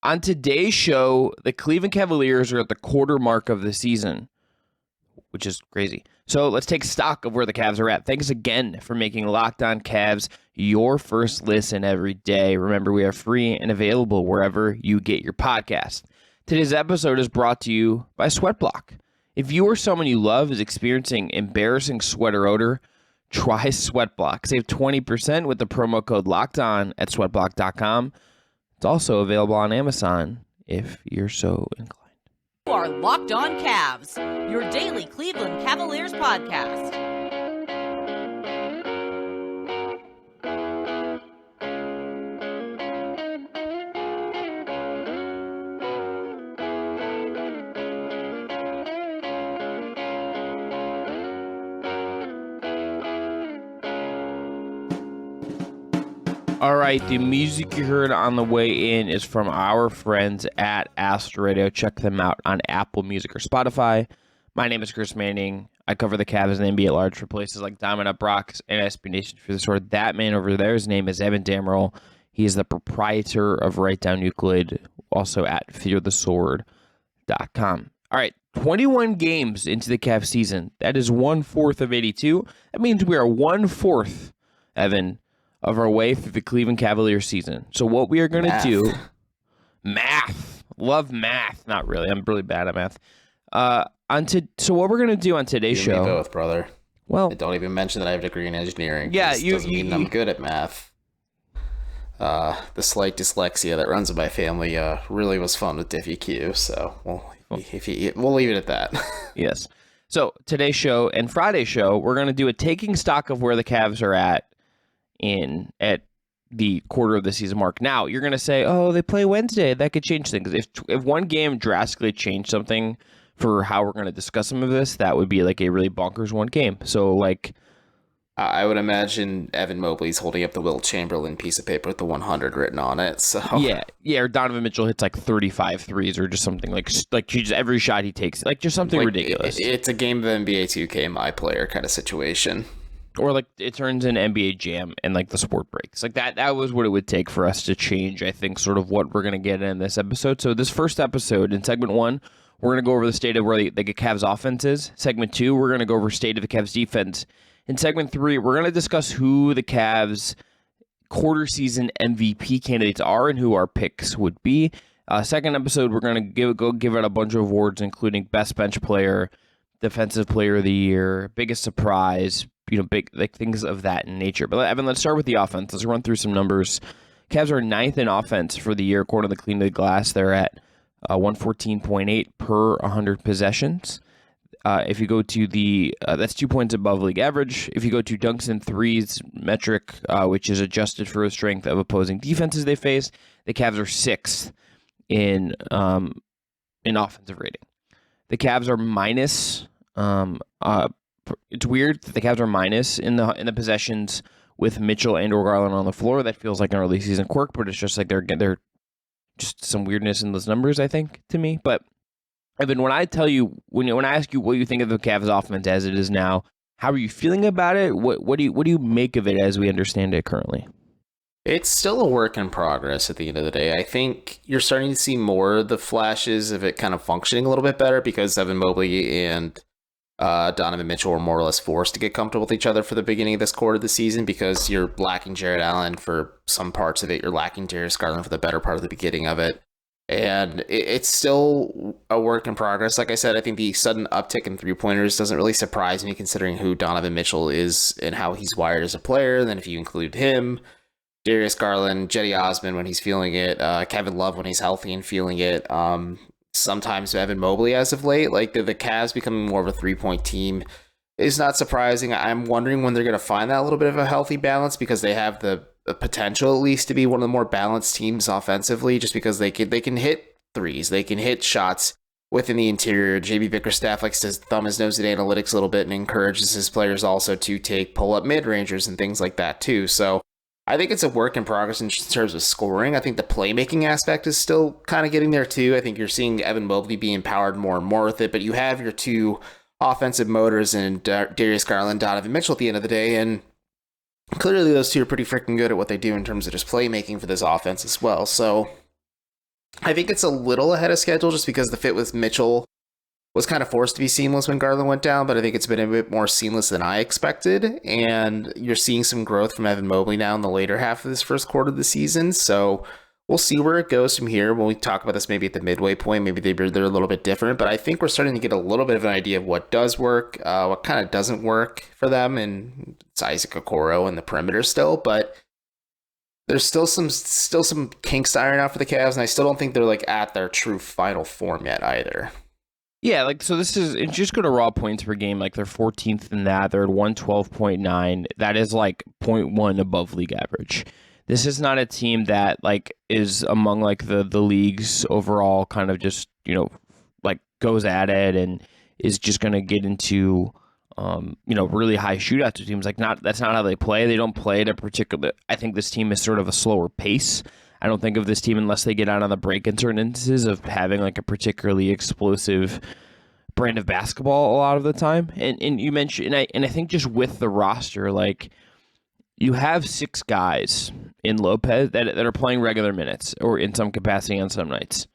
On today's show, the Cleveland Cavaliers are at the quarter mark of the season, which is crazy. So let's take stock of where the Cavs are at. Thanks again for making Locked On Cavs your first listen every day. Remember, we are free and available wherever you get your podcast. Today's episode is brought to you by Sweatblock. If you or someone you love is experiencing embarrassing sweater odor, try Sweatblock. Save 20% with the promo code LOCKEDON at sweatblock.com. It's also available on Amazon if you're so inclined. You are Locked On Cavs, your daily Cleveland Cavaliers podcast. All right, the music you heard on the way in is from our friends at Astro Radio. Check them out on Apple Music or Spotify. My name is Chris Manning. I cover the Cavs and the NBA at large for places like Diamond UPROXX and SB Nation for the Sword. That man over there, his name is Evan Dammarell. He is the proprietor of Down Euclid, also at fearthesword.com. All right, 21 games into the Cavs season. That is 1/4 of 82. That means we are 1/4, Evan, of our way through the Cleveland Cavaliers season. So what we are going to do, math, love math. Not really. I'm really bad at math. So what we're going to do on today's show. You both, brother. Well, don't even mention that I have a degree in engineering. Yeah, doesn't mean I'm good at math. The slight dyslexia that runs in my family really was fun with DiffyQ. So we'll leave it at that. Yes. So today's show and Friday's show, we're going to do a taking stock of where the Cavs are at the quarter of the season mark. Now, you're going to say, oh, they play Wednesday. That could change things. If one game drastically changed something for how we're going to discuss some of this, that would be like a really bonkers one game. So, like, I would imagine Evan Mobley's holding up the Wilt Chamberlain piece of paper with the 100 written on it. So yeah, or Donovan Mitchell hits like 35 threes or just something like just every shot he takes, like just something ridiculous. It's a game of NBA 2K My Player kind of situation. Or like it turns in NBA Jam and like the sport breaks. Like that was what it would take for us to change, I think, sort of what we're going to get in this episode. So this first episode, in segment 1, we're going to go over the state of where the Cavs offense is. Segment 2, we're going to go over state of the Cavs defense. In segment 3, we're going to discuss who the Cavs quarter season MVP candidates are and who our picks would be. Second episode, we're going to give out a bunch of awards, including best bench player, defensive player of the year, biggest surprise, big like things of that nature. But Evan, let's start with the offense. Let's run through some numbers. Cavs are 9th in offense for the year, according to the Clean to the Glass. They're at 114.8 per 100 possessions. If you go to that's 2 points above league average. If you go to dunks and threes metric, which is adjusted for the strength of opposing defenses they face, the Cavs are 6th in offensive rating. The Cavs are minus. It's weird that the Cavs are minus in the possessions with Mitchell and or Garland on the floor. That feels like an early season quirk, but it's just like they're just some weirdness in those numbers, I think, to me. But Evan, when I tell you when I ask you what you think of the Cavs offense as it is now, how are you feeling about it? What do you make of it as we understand it currently? It's still a work in progress at the end of the day. I think you're starting to see more of the flashes of it kind of functioning a little bit better because Evan Mobley and Donovan Mitchell were more or less forced to get comfortable with each other for the beginning of this quarter of the season because you're lacking Jared Allen for some parts of it. You're lacking Darius Garland for the better part of the beginning of it. And it's still a work in progress. Like I said, I think the sudden uptick in three-pointers doesn't really surprise me considering who Donovan Mitchell is and how he's wired as a player. And then if you include him, Darius Garland, Jetty Osman when he's feeling it, Kevin Love when he's healthy and feeling it, sometimes Evan Mobley as of late. Like the Cavs becoming more of a three-point team is not surprising. I'm wondering when they're going to find that little bit of a healthy balance because they have the potential at least to be one of the more balanced teams offensively just because they can hit threes. They can hit shots within the interior. JB Bickerstaff likes to thumb his nose at analytics a little bit and encourages his players also to take pull-up mid-rangers and things like that too. So I think it's a work in progress in terms of scoring. I think the playmaking aspect is still kind of getting there too. I think you're seeing Evan Mobley be empowered more and more with it, but you have your two offensive motors in Darius Garland, Donovan Mitchell at the end of the day, and clearly those two are pretty freaking good at what they do in terms of just playmaking for this offense as well. So I think it's a little ahead of schedule just because the fit with Mitchell was kind of forced to be seamless when Garland went down, but I think it's been a bit more seamless than I expected. And you're seeing some growth from Evan Mobley now in the later half of this first quarter of the season. So we'll see where it goes from here. When we talk about this maybe at the midway point, maybe they're a little bit different, but I think we're starting to get a little bit of an idea of what does work, what kind of doesn't work for them. And it's Isaac Okoro in the perimeter still, but there's still some kinks to iron out for the Cavs, and I still don't think they're like at their true final form yet either. Yeah, like, so this is, it's just go to raw points per game, like they're 14th in that, they're at 112.9. That is like 0.1 above league average. This is not a team that like is among like the league's overall kind of just, you know, like goes at it and is just going to get into, you know, really high shootouts with teams. Like, that's not how they play. They don't play at a particular, I think this team is sort of a slower pace. I don't think of this team unless they get out on the break in certain instances of having like a particularly explosive brand of basketball a lot of the time. And you mentioned, and I think just with the roster, like you have 6 guys in Lopez that are playing regular minutes or in some capacity on some nights.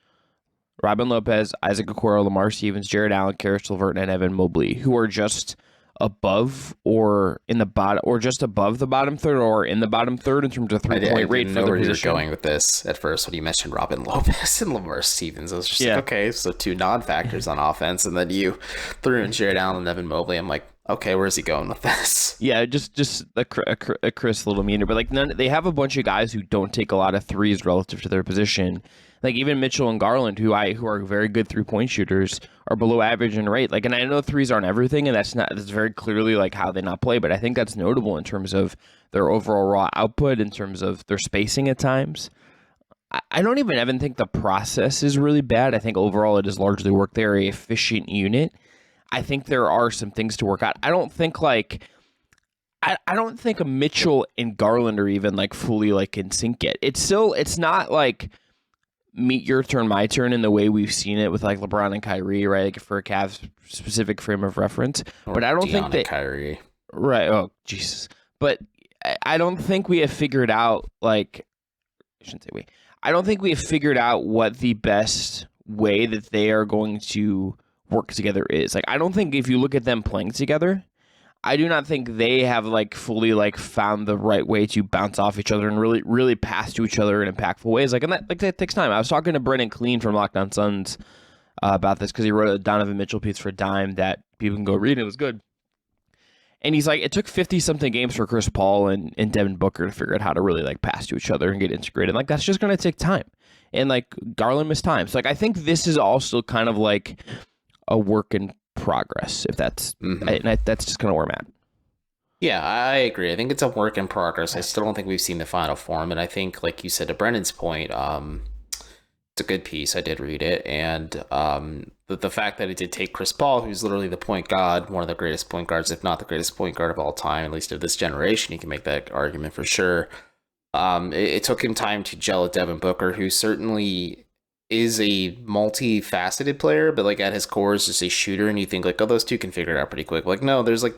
Robin Lopez, Isaac Okoro, Lamar Stevens, Jared Allen, Karis LeVert, and Evan Mobley, who are just above or in the bottom, or just above the bottom third, or in the bottom third in terms of 3-point rate for their position. Going with this at first when you mentioned Robin Lopez and Lamar Stevens, I was just like, okay, so 2 non-factors on offense, and then you threw in Jared Allen and Evan Mobley. I'm like, okay, where's he going with this? Yeah, just a Chris little meaner, but like they have a bunch of guys who don't take a lot of threes relative to their position. Like even Mitchell and Garland, who are very good 3-point shooters, are below average in rate. Like, and I know threes aren't everything, and that's very clearly like how they not play, but I think that's notable in terms of their overall raw output, in terms of their spacing at times. I don't even think the process is really bad. I think overall it is largely work. They're an efficient unit. I think there are some things to work out. I don't think a Mitchell and Garland are even like fully like in sync yet. It's not like meet your turn, my turn in the way we've seen it with like LeBron and Kyrie, right? Like for a Cavs specific frame of reference. But I don't think that Kyrie. Right. Oh, Jesus. But I don't think we have figured out like, I shouldn't say we. I don't think we have figured out what the best way that they are going to work together is. Like, I don't think if you look at them playing together, I do not think they have like fully like found the right way to bounce off each other and really pass to each other in impactful ways. Like, and that takes time. I was talking to Brennan Clean from Locked On Suns about this because he wrote a Donovan Mitchell piece for Dime that people can go read. It was good. And he's like, it took 50-something games for Chris Paul and Devin Booker to figure out how to really like pass to each other and get integrated. Like, that's just going to take time. And like Garland missed time. So like, I think this is also kind of like a work in progress, if that's that's just kind of where I'm at. Yeah, I agree. I think it's a work in progress. I still don't think we've seen the final form, and I think, like you said, to Brendan's point, it's a good piece. I did read it, and the fact that it did take Chris Paul, who's literally the point guard, one of the greatest point guards, if not the greatest point guard of all time, at least of this generation, you can make that argument for sure. It took him time to gel with Devin Booker, who certainly is a multifaceted player, but like at his core is just a shooter, and you think like, oh, those two can figure it out pretty quick. Like, no, there's like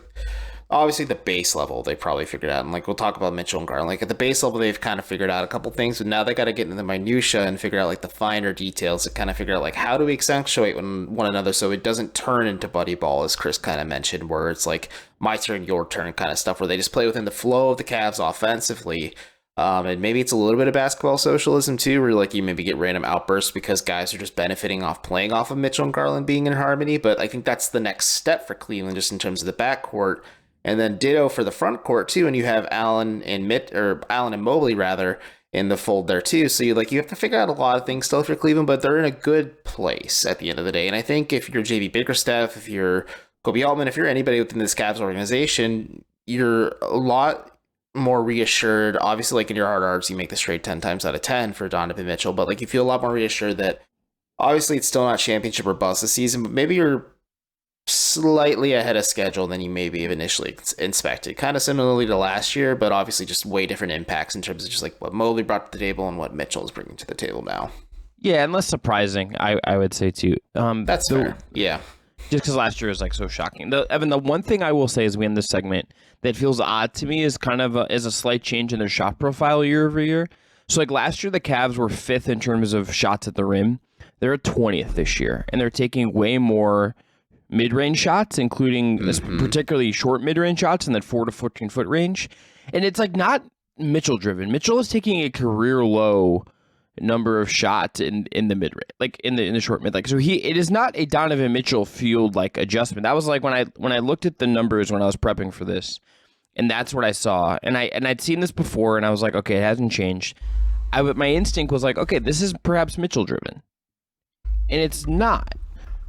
obviously the base level they probably figured out, and like we'll talk about Mitchell and Garland. Like at the base level they've kind of figured out a couple things, but now they got to get into the minutia and figure out like the finer details to kind of figure out like how do we accentuate one another so it doesn't turn into buddy ball, as Chris kind of mentioned, where it's like my turn, your turn kind of stuff, where they just play within the flow of the Cavs offensively. And maybe it's a little bit of basketball socialism too, where like you maybe get random outbursts because guys are just benefiting off playing off of Mitchell and Garland being in harmony. But I think that's the next step for Cleveland, just in terms of the backcourt, and then ditto for the front court too. And you have Allen and Mobley rather in the fold there too. So you have to figure out a lot of things still for Cleveland, but they're in a good place at the end of the day. And I think if you're JB Bickerstaff, if you're Kobe Altman, if you're anybody within this Cavs organization, you're a lot more reassured. Obviously, like in your heart of hearts, you make this trade 10 times out of 10 for Donovan Mitchell, but like you feel a lot more reassured that obviously it's still not championship or bust this season, but maybe you're slightly ahead of schedule than you maybe have initially expected. Kind of similarly to last year, but obviously just way different impacts in terms of just like what Mobley brought to the table and what Mitchell is bringing to the table now. Yeah, and less surprising, I would say too. That's fair. Yeah. Just because last year was like so shocking. Evan, the one thing I will say as we end this segment that feels odd to me is kind of is a slight change in their shot profile year over year. So like last year, the Cavs were 5th in terms of shots at the rim. They're at 20th this year, and they're taking way more mid-range shots, including particularly short mid-range shots in that 4 to 14-foot range. And it's like not Mitchell driven. Mitchell is taking a career low number of shots in the mid-range, like in the short mid. Like so, it is not a Donovan Mitchell fueled like adjustment. That was like when I looked at the numbers when I was prepping for this, and that's what I saw. And I'd seen this before, and I was like, okay, it hasn't changed. My instinct was like, okay, this is perhaps Mitchell driven, and it's not.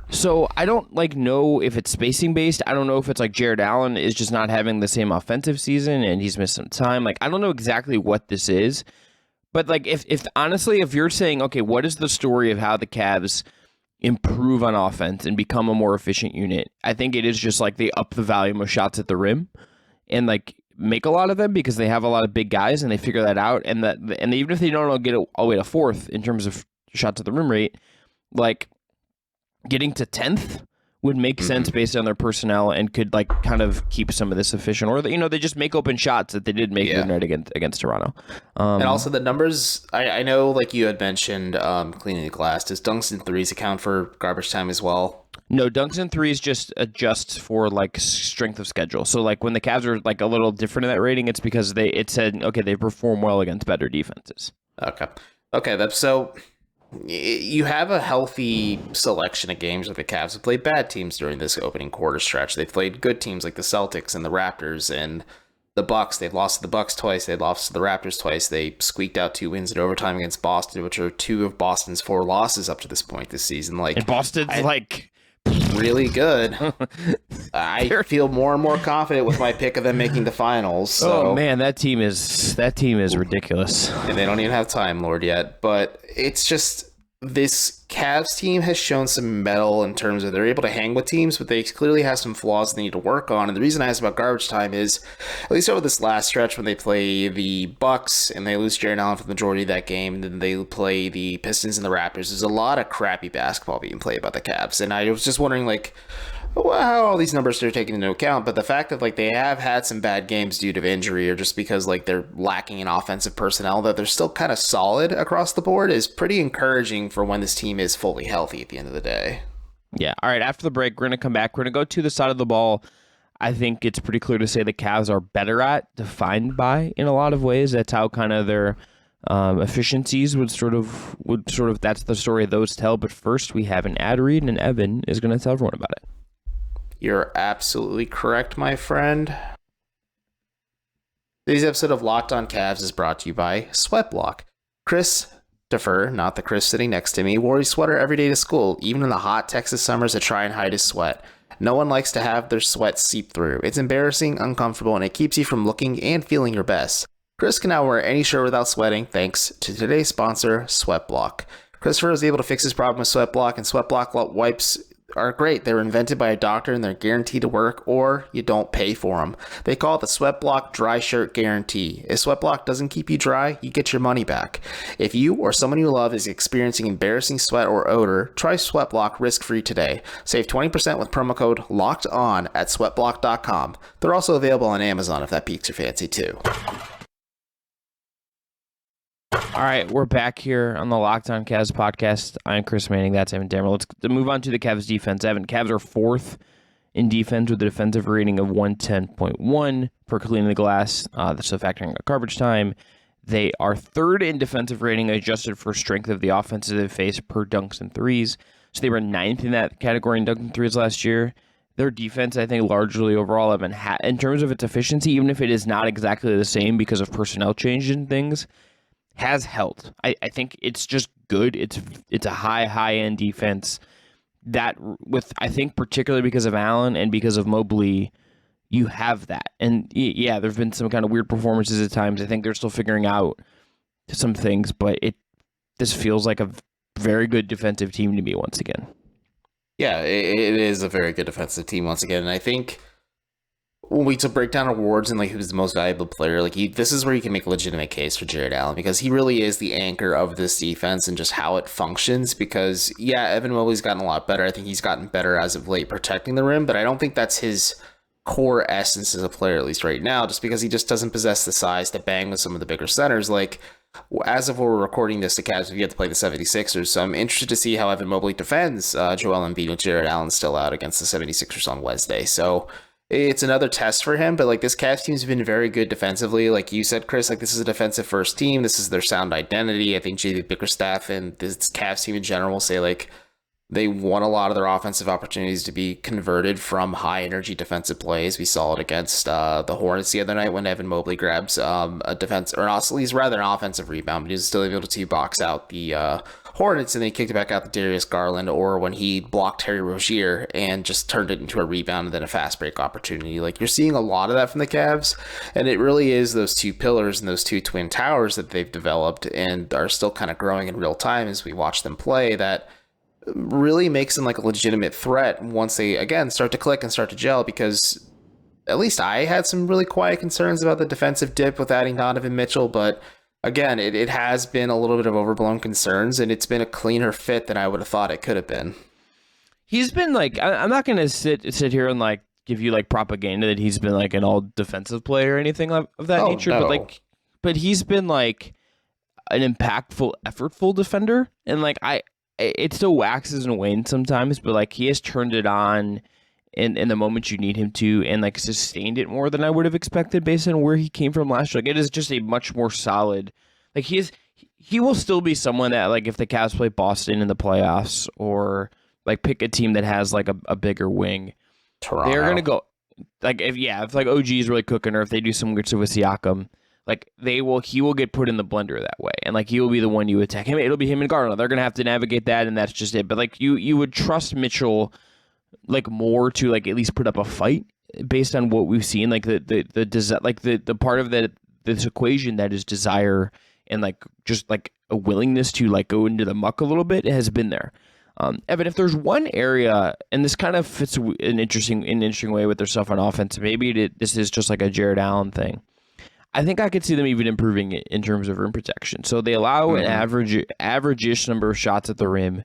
So I don't like know if it's spacing based. I don't know if it's like Jared Allen is just not having the same offensive season and he's missed some time. Like I don't know exactly what this is, but like if honestly, if you're saying, okay, what is the story of how the Cavs improve on offense and become a more efficient unit? I think it is just like they up the volume of shots at the rim and like make a lot of them because they have a lot of big guys and they figure that out. And even if they don't get all the way to 4th in terms of shots at the rim rate, like getting to 10th would make sense based on their personnel and could like kind of keep some of this efficient, or they just make open shots that they did make the night against Toronto. And also the numbers, I know like you had mentioned cleaning the glass. Does dunks and threes account for garbage time as well? No, dunks and threes just adjust for like strength of schedule. So like when the Cavs are like a little different in that rating, it's because it said, okay, they perform well against better defenses. Okay, that's so. You have a healthy selection of games where the Cavs have played bad teams during this opening quarter stretch. They've played good teams like the Celtics and the Raptors and the Bucks. They've lost to the Bucks twice. They've lost to the Raptors twice. They squeaked out 2 wins in overtime against Boston, which are 2 of Boston's 4 losses up to this point this season. Like, and Boston's like really good. I feel more and more confident with my pick of them making the finals. So. Oh man, that team is ridiculous. And they don't even have Time Lord yet. But it's just this Cavs team has shown some mettle in terms of they're able to hang with teams, but they clearly have some flaws they need to work on. And the reason I asked about garbage time is, at least over this last stretch when they play the Bucks and they lose Jared Allen for the majority of that game, and then they play the Pistons and the Raptors, there's a lot of crappy basketball being played by the Cavs. And I was just wondering, like, how all these numbers are taken into account, but the fact that like they have had some bad games due to injury or just because like they're lacking in offensive personnel, that they're still kind of solid across the board is pretty encouraging for when this team is fully healthy at the end of the day. Yeah. All right. After the break, we're going to come back. We're going to go to the side of the ball I think it's pretty clear to say the Cavs are better at, defined by in a lot of ways. That's how kind of their efficiencies would sort of that's the story those tell. But first, we have an ad read, and Evan is going to tell everyone about it. You're absolutely correct, my friend. Today's episode of Locked On Cavs is brought to you by Sweatblock. Christopher, not the Chris sitting next to me, wore his sweater every day to school, even in the hot Texas summers to try and hide his sweat. No one likes to have their sweat seep through. It's embarrassing, uncomfortable, and it keeps you from looking and feeling your best. Chris can now wear any shirt without sweating thanks to today's sponsor, Sweatblock. Christopher was able to fix his problem with Sweatblock, and Sweatblock wipes are great. They're invented by a doctor and they're guaranteed to work, or you don't pay for them. They call it the Sweatblock Dry Shirt Guarantee. If Sweatblock doesn't keep you dry, you get your money back. If you or someone you love is experiencing embarrassing sweat or odor, try Sweatblock risk-free today. Save 20% with promo code LOCKEDON at sweatblock.com. They're also available on Amazon if that piques your fancy too. All right, we're back here on the Locked On Cavs podcast. I'm Chris Manning. That's Evan Dammarell. Let's move on to the Cavs defense. Evan, Cavs are fourth in defense with a defensive rating of 110.1 per cleaning the glass. That's a factoring out garbage time. They are third in defensive rating adjusted for strength of the offenses they face per dunks and threes. So they were ninth in that category in dunks and threes last year. Their defense, I think, largely overall, Evan, in terms of its efficiency, even if it is not exactly the same because of personnel change and things, has held. I think it's just good. It's a high-end defense that, with I think particularly because of Allen and because of Mobley, you have that. And yeah, there have been some kind of weird performances at times. I think they're still figuring out some things, but this feels like a very good defensive team to me once again. Yeah, it is a very good defensive team once again, and I think when we to break down awards and like who's the most valuable player, like this is where you can make a legitimate case for Jared Allen, because he really is the anchor of this defense and just how it functions. Because yeah, Evan Mobley's gotten a lot better. I think he's gotten better as of late protecting the rim, but I don't think that's his core essence as a player, at least right now, just because he just doesn't possess the size to bang with some of the bigger centers. Like as of we're recording this, the Cavs have yet to play the 76ers, so I'm interested to see how Evan Mobley defends Joel Embiid with Jared Allen still out against the 76ers on Wednesday. So it's another test for him, but like this Cavs team's been very good defensively. Like you said, Chris, like this is a defensive first team. This is their sound identity. I think JB Bickerstaff and this Cavs team in general say like they want a lot of their offensive opportunities to be converted from high energy defensive plays. We saw it against the Hornets the other night when Evan Mobley grabs a defense, or also he's rather an offensive rebound, but he was still able to box out the Hornets, and then he kicked it back out to Darius Garland, or when he blocked Terry Rozier and just turned it into a rebound and then a fast break opportunity. Like you're seeing a lot of that from the Cavs, and it really is those two pillars and those two twin towers that they've developed and are still kind of growing in real time as we watch them play that really makes them like a legitimate threat once they again start to click and start to gel, because at least I had some really quiet concerns about the defensive dip with adding Donovan Mitchell, but again, it has been a little bit of overblown concerns, and it's been a cleaner fit than I would have thought it could have been. He's been like, I'm not going to sit here and like give you like propaganda that he's been like an all defensive player or anything of that nature, no. but he's been like an impactful, effortful defender, and like it still waxes and wanes sometimes, but like he has turned it on in the moments you need him to, and like sustained it more than I would have expected based on where he came from last year. Like it is just a much more solid, like he will still be someone that like if the Cavs play Boston in the playoffs or like pick a team that has like a bigger wing, Toronto. they're gonna go like if like OG is really cooking, or if they do some weird stuff with Siakam, like he will get put in the blender that way, and like he will be the one you attack him. It'll be him and Garland. They're gonna have to navigate that, and that's just it. But like you would trust Mitchell like more to like at least put up a fight based on what we've seen, like the part of this equation that is desire and like just like a willingness to like go into the muck a little bit has been there. Evan, if there's one area, and this kind of fits an interesting way with their stuff on offense, maybe this is just like a Jared Allen thing. I think I could see them even improving it in terms of rim protection. So they allow an average-ish number of shots at the rim,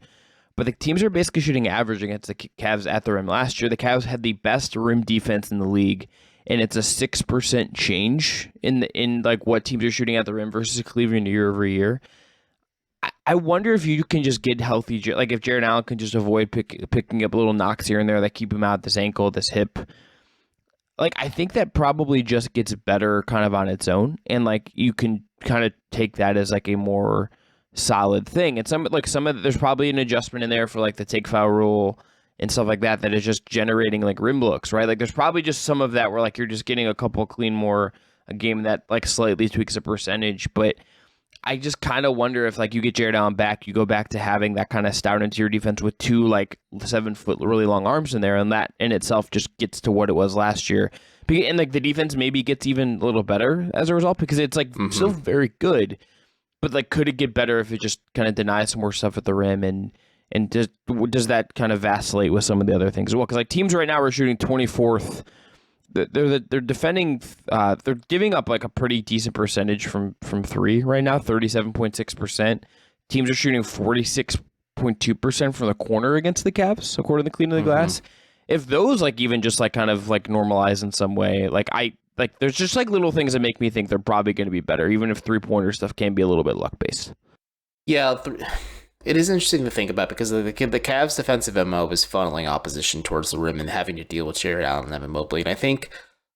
but the teams are basically shooting average against the Cavs at the rim. Last year, the Cavs had the best rim defense in the league, and it's a 6% change in like what teams are shooting at the rim versus Cleveland year over year. I wonder if you can just get healthy, like if Jared Allen can just avoid picking up little knocks here and there that keep him out, this ankle, this hip. Like I think that probably just gets better kind of on its own, and like you can kind of take that as like a more solid thing. And there's probably an adjustment in there for like the take foul rule and stuff like that is just generating like rim looks, right? Like there's probably just some of that where like you're just getting a couple clean more a game that like slightly tweaks a percentage. But I just kind of wonder if like you get Jared Allen back, you go back to having that kind of stout interior defense with two like 7 foot really long arms in there, and that in itself just gets to what it was last year. And like the defense maybe gets even a little better as a result, because it's like still very good. But like, could it get better if it just kind of denies some more stuff at the rim, and does that kind of vacillate with some of the other things as well? Because like teams right now are shooting 24th. They're defending. They're giving up like a pretty decent percentage from three right now, 37.6%. Teams are shooting 46.2% from the corner against the Cavs, according to Clean of the Glass. If those like even just like kind of like normalize in some way, like there's just like little things that make me think they're probably going to be better, even if 3-pointer stuff can be a little bit luck based. Yeah, it is interesting to think about, because the Cavs' defensive MO is funneling opposition towards the rim and having to deal with Jared Allen and Evan Mobley. And I think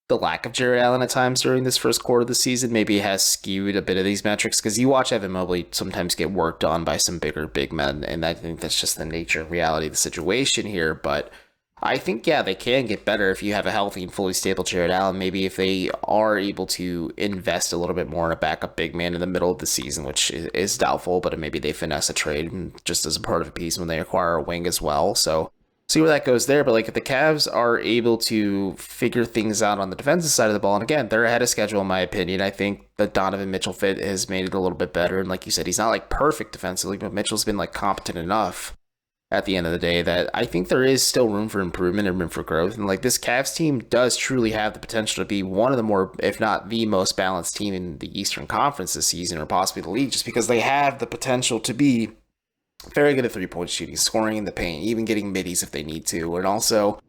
the lack of Jared Allen at times during this first quarter of the season maybe has skewed a bit of these metrics, because you watch Evan Mobley sometimes get worked on by some big men, and I think that's just the nature and reality of the situation here. But I think, yeah, they can get better if you have a healthy and fully stable Jared Allen. Maybe if they are able to invest a little bit more in a backup big man in the middle of the season, which is doubtful, but maybe they finesse a trade just as a part of a piece when they acquire a wing as well. So see where that goes there. But like if the Cavs are able to figure things out on the defensive side of the ball, and again, they're ahead of schedule in my opinion. I think the Donovan Mitchell fit has made it a little bit better. And like you said, he's not like perfect defensively, but Mitchell's been like competent enough at the end of the day that I think there is still room for improvement and room for growth. And like this Cavs team does truly have the potential to be one of the more, if not the most balanced team in the Eastern Conference this season, or possibly the league, just because they have the potential to be very good at 3-point shooting, scoring in the paint, even getting middies if they need to, and also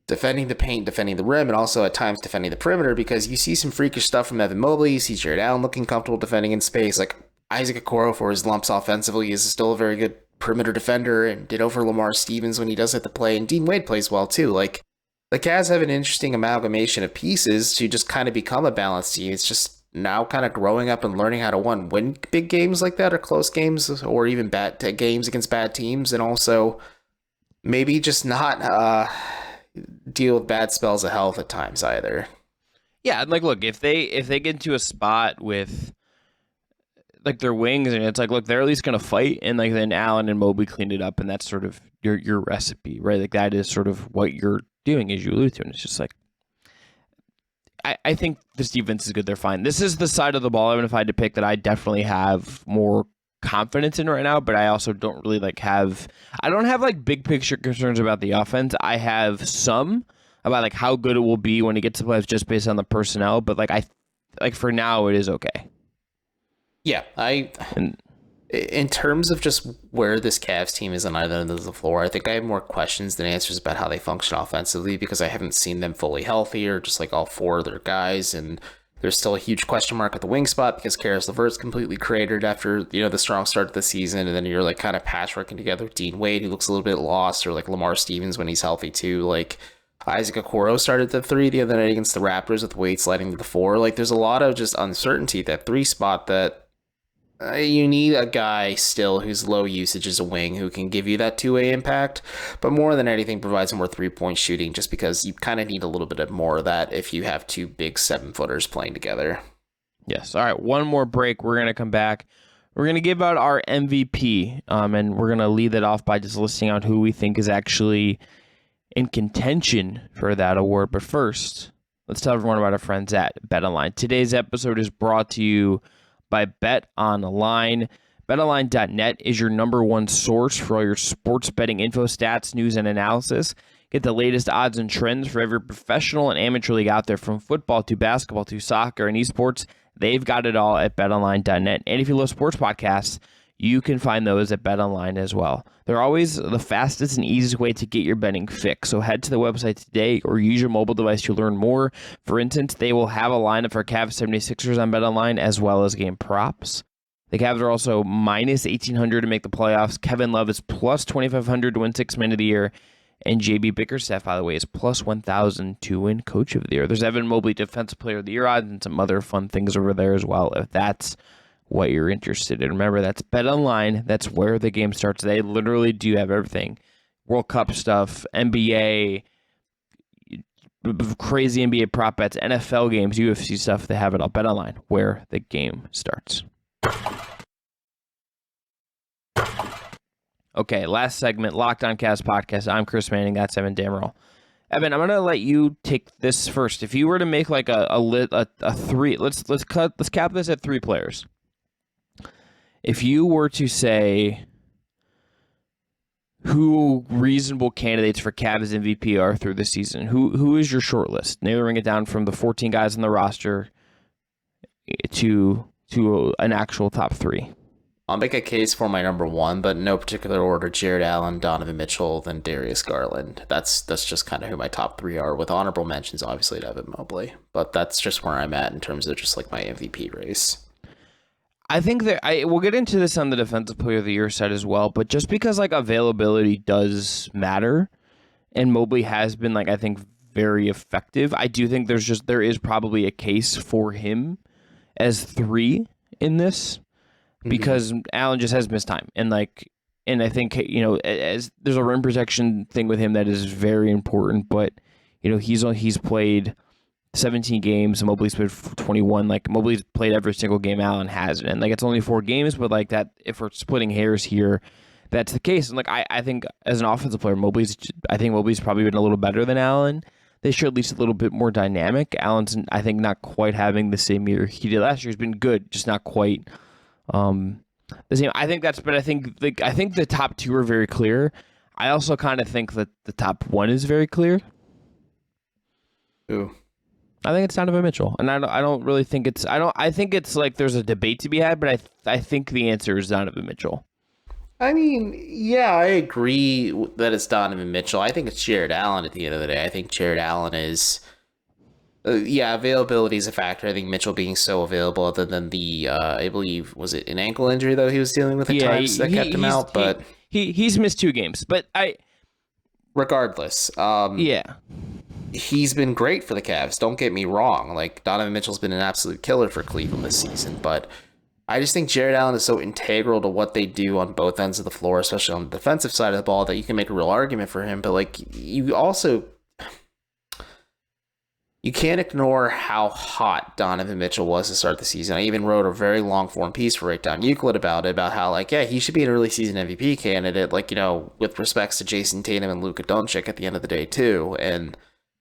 defending the paint, defending the rim, and also at times defending the perimeter, because you see some freakish stuff from Evan Mobley, you see Jared Allen looking comfortable defending in space. Like Isaac Okoro, for his lumps offensively, is still a very good perimeter defender, and ditto for Lamar Stevens when he does hit the play, and Dean Wade plays well too. Like, the Cavs have an interesting amalgamation of pieces to just kind of become a balanced team. It's just now kind of growing up and learning how to win big games like that, or close games, or even bad games against bad teams, and also maybe just not deal with bad spells of health at times either. Yeah, and like, look, if they get into a spot with like their wings, and it's like, look, they're at least gonna fight, and like then Allen and Mobley cleaned it up, and that's sort of your recipe, right? Like that is sort of what you're doing, as you allude to, and it's just like, I think this defense is good. They're fine. This is the side of the ball, even if I had to pick, that I definitely have more confidence in right now, but I also don't really I don't have like big picture concerns about the offense. I have some about like how good it will be when it gets to playoffs just based on the personnel, but like for now it is okay. Yeah, in terms of just where this Cavs team is on either end of the floor, I think I have more questions than answers about how they function offensively, because I haven't seen them fully healthy, or just like all four of their guys, and there's still a huge question mark at the wing spot because Karis LeVert's completely cratered after, the strong start to the season, and then you're like kind of patchworking together with Dean Wade, who looks a little bit lost, or like Lamar Stevens when he's healthy too. Like Isaac Okoro started the 3 the other night against the Raptors with Wade sliding to the 4. Like there's a lot of just uncertainty at that 3 spot that you need a guy still who's low usage as a wing who can give you that two-way impact, but more than anything provides more three-point shooting, just because you kind of need a little bit more of that if you have 2 big 7-footers playing together. Yes. All right. One more break. We're going to come back. We're going to give out our MVP, and we're going to lead it off by just listing out who we think is actually in contention for that award. But first, let's tell everyone about our friends at BetOnline. Today's episode is brought to you by BetOnline. BetOnline.net is your number one source for all your sports betting info, stats, news, and analysis. Get the latest odds and trends for every professional and amateur league out there, from football to basketball to soccer and esports. They've got it all at BetOnline.net. And if you love sports podcasts, you can find those at BetOnline as well. They're always the fastest and easiest way to get your betting fix. So head to the website today or use your mobile device to learn more. For instance, they will have a lineup for Cavs 76ers on BetOnline, as well as game props. The Cavs are also minus 1,800 to make the playoffs. Kevin Love is plus 2,500 to win Sixth Man of the Year. And JB Bickerstaff, by the way, is plus 1,000 to win Coach of the Year. There's Evan Mobley, Defensive Player of the Year odds, and some other fun things over there as well, if that's what you're interested in. Remember, that's BetOnline. That's where the game starts. They literally do have everything. World Cup stuff, NBA, crazy NBA prop bets, NFL games, UFC stuff. They have it all. BetOnline, where the game starts. Okay, last segment, Locked On Cavs podcast. I'm Chris Manning. That's Evan Dammarell. Evan, I'm gonna let you take this first. If you were to make like a 3, let's cap this at 3 players. If you were to say who reasonable candidates for Cavs MVP are through the season, who is your short list? Narrowing it down from the 14 guys on the roster to an actual top 3. I'll make a case for my number 1, but in no particular order: Jared Allen, Donovan Mitchell, then Darius Garland. That's just kind of who my top 3 are, with honorable mentions obviously to Evan Mobley. But that's just where I'm at in terms of just like my MVP race. I think that we'll get into this on the Defensive Player of the Year side as well, but just because like availability does matter, and Mobley has been I think very effective, I do think there is probably a case for him as 3 in this, because Allen just has missed time, and I think as there's a rim protection thing with him that is very important, but he's played 17 games, Mobley's played 21. Mobley's played every single game Allen hasn't, and it's only 4 games, but that, if we're splitting hairs here, that's the case. And I think as an offensive player, Mobley's probably been a little better than Allen. They show at least a little bit more dynamic. Allen's, I think, not quite having the same year he did last year. He's been good, just not quite the same. I think the top 2 are very clear. I also kind of think that the top 1 is very clear. Ooh. I think it's Donovan Mitchell, and I don't really think it's. I think it's there's a debate to be had, but I think the answer is Donovan Mitchell. I mean, yeah, I agree that it's Donovan Mitchell. I think it's Jared Allen at the end of the day. I think Jared Allen is Yeah, availability is a factor. I think Mitchell being so available, other than the, I believe, was it an ankle injury though he was dealing with at Yeah, times that kept him out. But he's missed 2 games, but regardless, yeah. he's been great for the Cavs. Don't get me wrong. Like, Donovan Mitchell's been an absolute killer for Cleveland this season, but I just think Jared Allen is so integral to what they do on both ends of the floor, especially on the defensive side of the ball, that you can make a real argument for him. But like, you can't ignore how hot Donovan Mitchell was to start the season. I even wrote a very long form piece for Down Euclid about it, about how, like, yeah, he should be an early season MVP candidate, like, you know, with respects to Jason Tatum and Luka Doncic at the end of the day too. And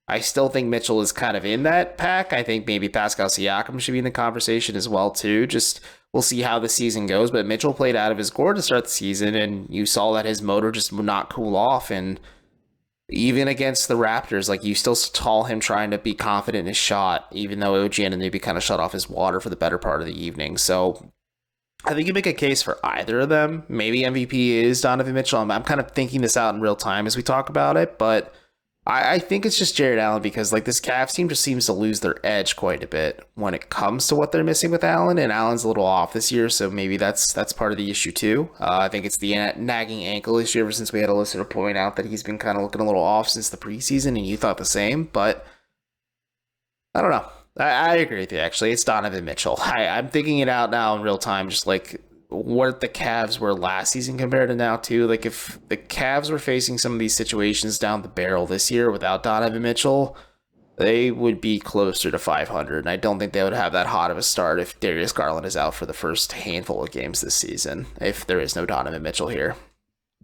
I still think Mitchell is kind of in that pack. I think maybe Pascal Siakam should be in the conversation as well too. Just, we'll see how the season goes. But Mitchell played out of his gourd to start the season, and you saw that his motor just would not cool off. And even against the Raptors, like, you still saw him trying to be confident in his shot, even though OG Anunoby kind of shut off his water for the better part of the evening. So I think you make a case for either of them. Maybe MVP is Donovan Mitchell. I'm kind of thinking this out in real time as we talk about it, but I think it's just Jared Allen, because like, this Cavs team just seems to lose their edge quite a bit when it comes to what they're missing with Allen, and Allen's a little off this year, so maybe that's part of the issue too. I think it's the nagging ankle issue ever since we had a listener point out that he's been kind of looking a little off since the preseason, and you thought the same, but I don't know. I agree with you, actually. It's Donovan Mitchell. I'm thinking it out now in real time, just like what the Cavs were last season compared to now too. Like, if the Cavs were facing some of these situations down the barrel this year without Donovan Mitchell, they would be closer to 500. And I don't think they would have that hot of a start if Darius Garland is out for the first handful of games this season, if there is no Donovan Mitchell here.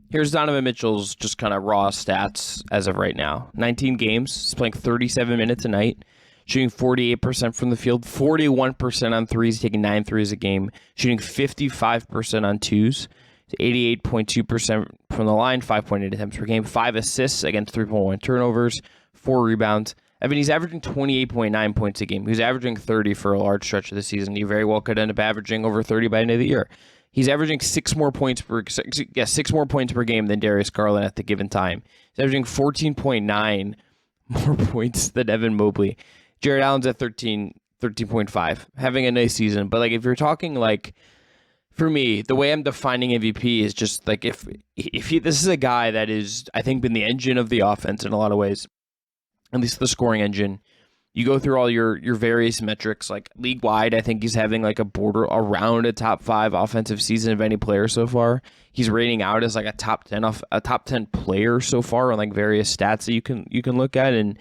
Here's Donovan Mitchell's just kind of raw stats as of right now. 19 games. He's playing 37 minutes a night. Shooting 48% from the field, 41% on threes, taking 9 threes a game, shooting 55% on twos, 88.2% from the line, 5.8 attempts per game, 5 assists against 3.1 turnovers, 4 rebounds. I mean, he's averaging 28.9 points a game. He was averaging 30 for a large stretch of the season. He very well could end up averaging over 30 by the end of the year. He's averaging 6 more points per game than Darius Garland at the given time. He's averaging 14.9 more points than Evan Mobley. Jared Allen's at 13.5, having a nice season. But like, if you're talking like, for me, the way I'm defining MVP is just like, if this is a guy that is, I think, been the engine of the offense in a lot of ways, at least the scoring engine. You go through all your various metrics, like league wide, I think he's having like a border around a top 5 offensive season of any player so far. He's rating out as like a top 10 player so far on like various stats that you can look at and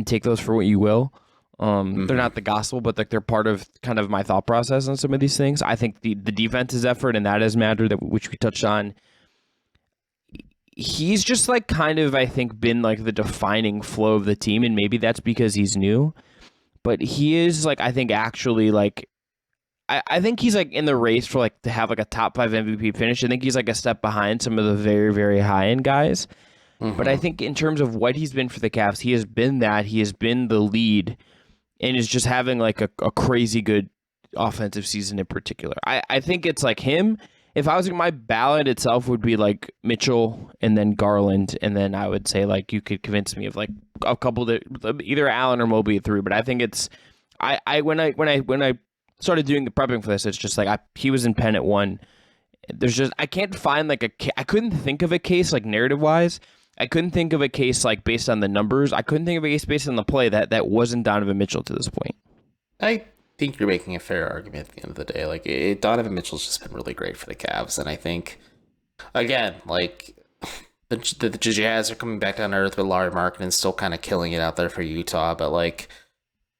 take those for what you will. They're not the gospel, but like, they're part of kind of my thought process on some of these things. I think the defense's effort, and that has mattered, which we touched on. He's just like kind of, I think, been like the defining flow of the team, and maybe that's because he's new, but he is like, I think actually like, I think he's like in the race for like to have like a top 5 MVP finish. I think he's like a step behind some of the very, very high end guys. But I think in terms of what he's been for the Cavs, he has been the lead, and is just having like a crazy good offensive season in particular. I think it's like him. If I was like, my ballot itself would be like Mitchell and then Garland, and then I would say like, you could convince me of like a couple that either Allen or Mobley at 3. But I think it's when I started doing the prepping for this, it's just like he was in pen at 1. There's just, I can't find like I couldn't think of a case like narrative wise. I couldn't think of a case like based on the numbers. I couldn't think of a case based on the play that wasn't Donovan Mitchell to this point. I think you're making a fair argument at the end of the day. Like, Donovan Mitchell's just been really great for the Cavs, and I think, again, like, the Jazz are coming back down to earth with Lauri Markkanen still kind of killing it out there for Utah, but like,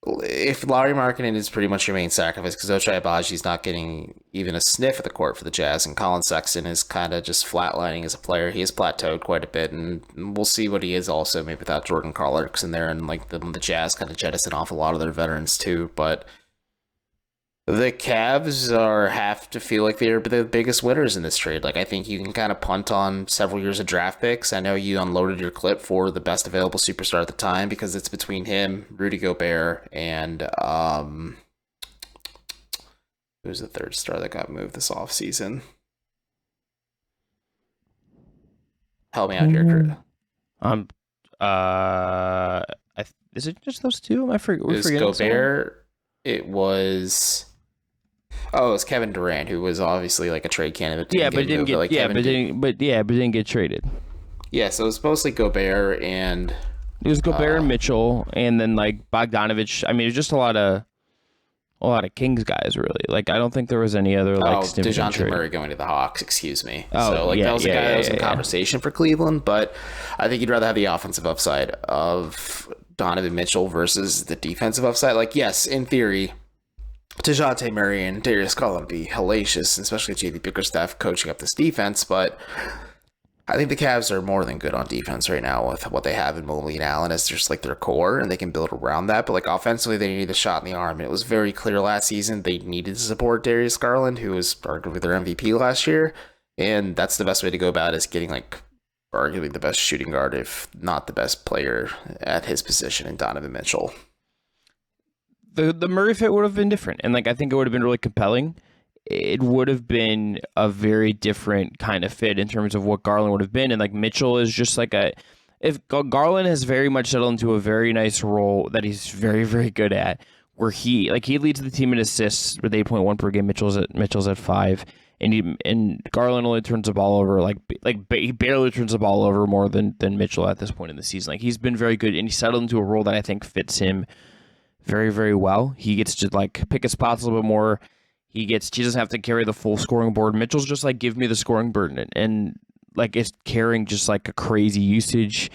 if Lauri Markkanen is pretty much your main sacrifice, because Ochai Abaji's not getting even a sniff at the court for the Jazz, and Colin Sexton is kind of just flatlining as a player. He has plateaued quite a bit, and we'll see what he is also, maybe without Jordan Clarkson there, and like the Jazz kind of jettison off a lot of their veterans too. But the Cavs have to feel like they're the biggest winners in this trade. Like, I think you can kind of punt on several years of draft picks. I know you unloaded your clip for the best available superstar at the time, because it's between him, Rudy Gobert, and who's the third star that got moved this offseason? Help me out here, Chris. I Is it just those two? Am I It was Gobert. It was Kevin Durant, who was obviously like a trade candidate. Yeah, but didn't get traded. Yeah, so it was mostly Gobert and it was Gobert and Mitchell, and then like Bogdanovich. I mean, it was just a lot of Kings guys, really. Like, I don't think there was any other like DeJounte Murray going to the Hawks. Excuse me. Oh, so that was a guy that was in conversation for Cleveland, but I think you'd rather have the offensive upside of Donovan Mitchell versus the defensive upside. Like, yes, in theory, DeJounte Murray and Darius Garland be hellacious, especially JB Bickerstaff coaching up this defense, but I think the Cavs are more than good on defense right now with what they have in Mobley and Allen as just like their core, and they can build around that. But like offensively, they need a shot in the arm. And it was very clear last season they needed to support Darius Garland, who was arguably their MVP last year, and that's the best way to go about it, is getting like arguably the best shooting guard, if not the best player at his position, in Donovan Mitchell. The Murray fit would have been different, and like I think it would have been really compelling. It would have been a very different kind of fit in terms of what Garland would have been, and like Mitchell is just like if Garland has very much settled into a very nice role that he's very, very good at, where he leads the team in assists with 8.1 per game. Mitchell's at 5, and Garland only turns the ball over he barely turns the ball over more than Mitchell at this point in the season. Like, he's been very good, and he settled into a role that I think fits him very, very well. He gets to like pick his spots a little bit more. He doesn't have to carry the full scoring board. Mitchell's just like, give me the scoring burden, and like is carrying just like a crazy usage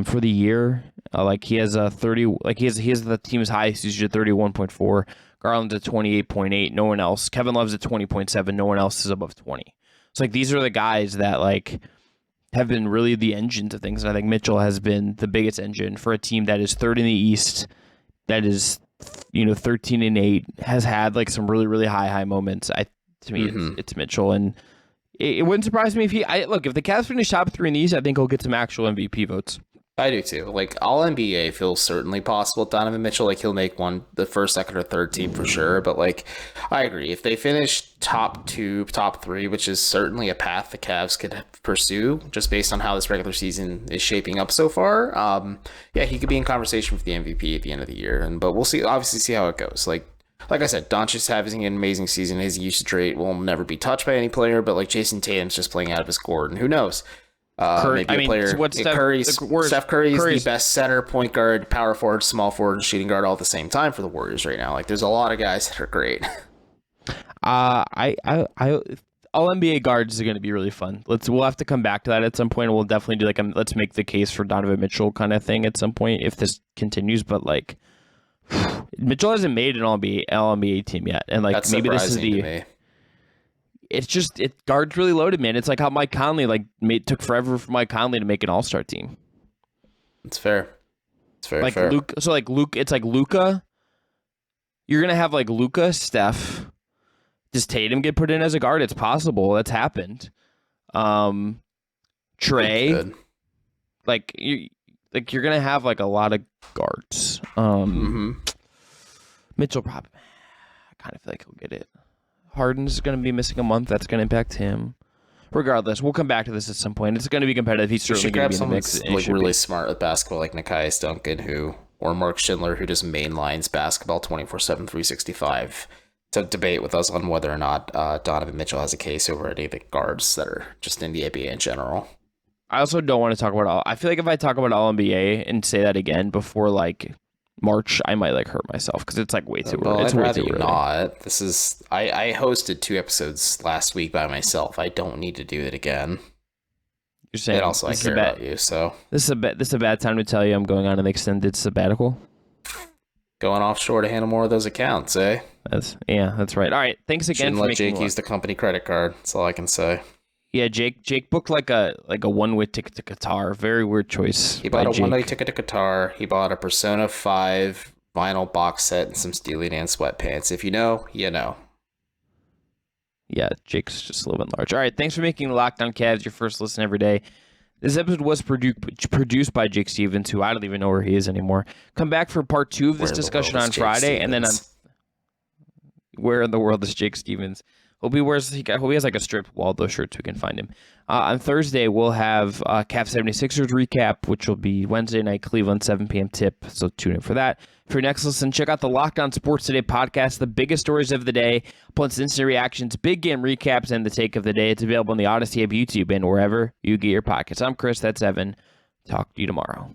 for the year. Like he has he has the team's highest usage at 31.4. Garland's at 28.8. No one else. Kevin Love's at 20.7. No one else is above 20. So like these are the guys that like have been really the engines of things. And I think Mitchell has been the biggest engine for a team that is third in the East, that is 13-8, has had like some really, really high moments. To me, it's Mitchell, and it wouldn't surprise me if if the Cavs finish top 3 in the East, I think he'll get some actual MVP votes. I do too. Like, all NBA feels certainly possible with Donovan Mitchell. Like, he'll make the first, second, or third team for sure. But like, I agree. If they finish top 2, top 3, which is certainly a path the Cavs could pursue, just based on how this regular season is shaping up so far, he could be in conversation for the MVP at the end of the year. But we'll see. Obviously, see how it goes. Like I said, Doncic's having an amazing season. His usage rate will never be touched by any player. But like, Jason Tatum's just playing out of his gourd, and who knows? Maybe a player. So Steph Curry's the best center, point guard, power forward, small forward, and shooting guard all at the same time for the Warriors right now. Like, there's a lot of guys that are great. All NBA guards are going to be really fun. We'll have to come back to that at some point. We'll definitely do like let's make the case for Donovan Mitchell kind of thing at some point if this continues. But like, Mitchell hasn't made an All NBA team yet, and like that's maybe this is to me. It's just guard's really loaded, man. It's like how Mike Conley took forever for Mike Conley to make an All-Star team. It's fair. It's very like fair. So like Luke, it's like Luka. You're gonna have like Luka, Steph. Does Tatum get put in as a guard? It's possible. That's happened. Trey. You're gonna have like a lot of guards. Mitchell probably. I kind of feel like he'll get it. Harden's going to be missing a month. That's going to impact him. Regardless, we'll come back to this at some point. It's going to be competitive. He's certainly going to be in the mix. Like really smart with basketball, like Nekias Duncan, or Mark Schindler, who just mainlines basketball 24/7, 365, to debate with us on whether or not Donovan Mitchell has a case over any of the guards that are just in the NBA in general. I also don't want to talk about I feel like if I talk about All NBA and say that again before like March, I might like hurt myself because it's like way too early. It's I'd way rather too you early. not. This is I hosted 2 episodes last week by myself. I don't need to do it again. You're saying, and also I care about you, so this is a bad time to tell you I'm going on an extended sabbatical. Going offshore to handle more of those accounts, eh? That's right. All right, thanks again. Shouldn't let Jake use the company credit card. That's all I can say. Yeah, Jake booked like a one-way ticket to Qatar. Very weird choice. He bought a one-way ticket to Qatar. He bought a Persona 5 vinyl box set and some Steely Dan sweatpants. If you know, you know. Yeah, Jake's just a little bit large. All right, thanks for making the Locked On Cavs your first listen every day. This episode was produced by Jake Stevens, who I don't even know where he is anymore. Come back for part 2 of this discussion on Friday, and then where in the world is Jake Stevens? Hope he has like a strip Waldo shirt so we can find him. On Thursday, we'll have Cavs 76ers recap, which will be Wednesday night Cleveland, 7 p.m. tip. So tune in for that. For your next listen, check out the Locked On Sports Today podcast, the biggest stories of the day, plus instant reactions, big game recaps, and the take of the day. It's available on the Odyssey app, YouTube, and wherever you get your podcasts. I'm Chris. That's Evan. Talk to you tomorrow.